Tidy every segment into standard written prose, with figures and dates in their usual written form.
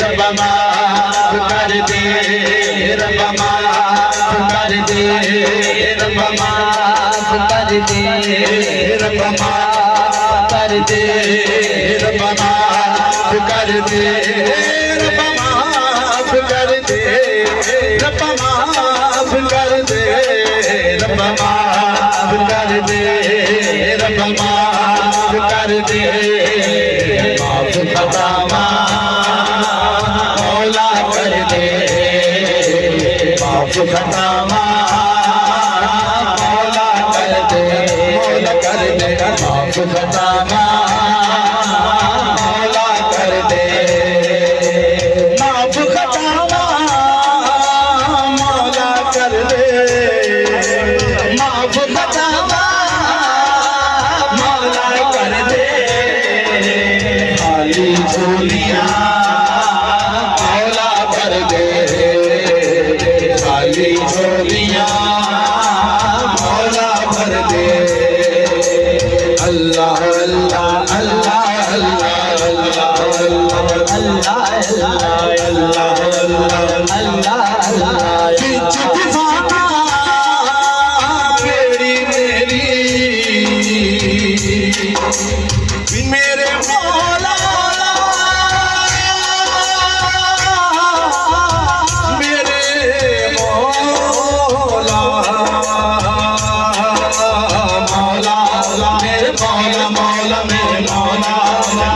रब माफ कर दे, रब माफ कर दे, रब माफ कर दे, रब माफ कर दे, रब माफ कर दे, रब माफ कर दे, रब माफ कर दे, रब माफ कर दे, रब माफ कर दे, माफ खता मौला कर दे, माफ खता मौला कर दे, मौला कर दे, माफ खता मौला कर दे, माफ खता मौला कर दे, माफ खता मौला कर दे, खाली झोलियां मौला भर दे, खाली झोलियां मौला भर दे, अल्लाह अल्लाह अल्लाह अल्लाह अल्लाह अल्लाह अल्लाह अल्लाह अल्लाह बिच दीवाना बेड़ी मेरी मेरे मौला, मेरे मौला, मौला मेरे मौला, मौला मेरे मौला,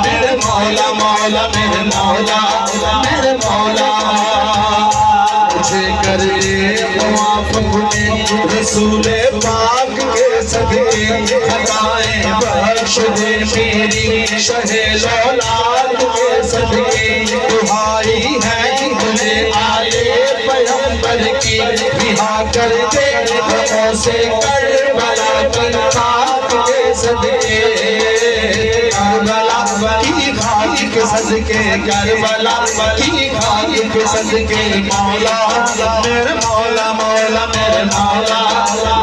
मेरे मौला, मौला मेरे मौला, मेरे मौला मुझे कर दे माफ अपने रसूले पाक के सदके, खताएं बख्श दे मेरी शहे लौलाद के सदके, दुहाई है तुझे आले पैगंबर की, रिहा कर दे गमों से करबला की खाक के सदके, करबला की खाक के सदके, करबला की खाक के सदके, मौला मेरे मौला, मौला मेरे मौला,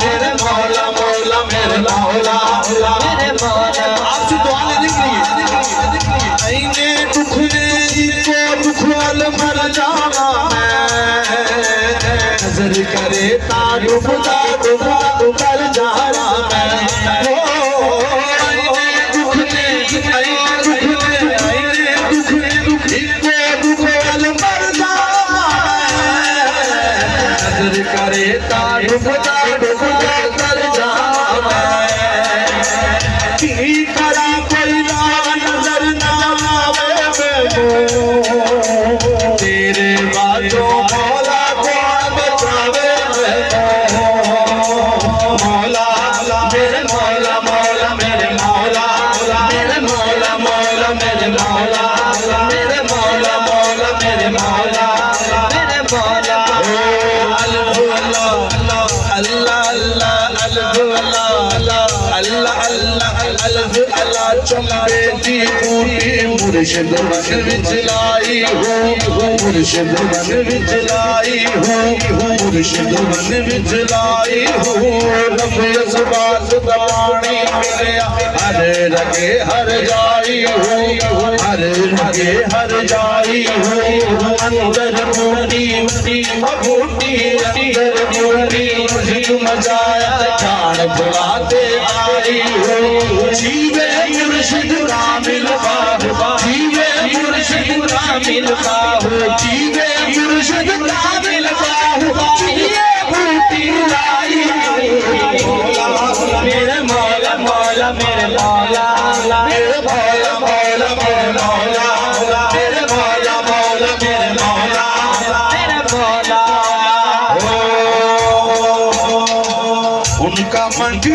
मेरे मौला, मौला मेरे मौला, मेरे मौला। आपसे दुआ लेने के लिए आईने दुखने को दुखवाल मर जाना नजर करे तारू खुदा दुआ कर जाना मैं, आईने दुखने को दुखवाल मर जाना नजर करे तारू खुदा कर जाना की करा कोई नजर ना आवे तेरे बातों मौला कौन बचावे, मौला मेरे मौला, मौला मेरे मौला, मेरे मौला, मौला मेरे मौला, मेरे मौला, मौला मेरे मौला, मेरे मौला, अल्लाह अल्लाह अल्लाह अल्लाह अल्लाह चंबे दी बूटी मुर्शिद मन विच लाई हो, मुर्शिद मन विच लाई हो, मुर्शिद मन विच लाई हो, नफे जबात दा पानी मिलिया हर रगे हर जाई हो, हर रगे हर जाई हो, अंदर बूटी बूटी अंदर बूटी मुझे मजाया जान बुलाते आई हो, जीवे मुर्शिद कामिल बाबा, जीवे मुर्शिद कामिल बाबा, जीवे मुर्शिद कामिल बाबा, ये बूटी लाई मौला मेरे मौला, मौला मेरे मौला, मेरे मौला, मौला मेरे मौला, मेरे मौला, मौला मेरे मौला, मेरे मौला। उनका मंडी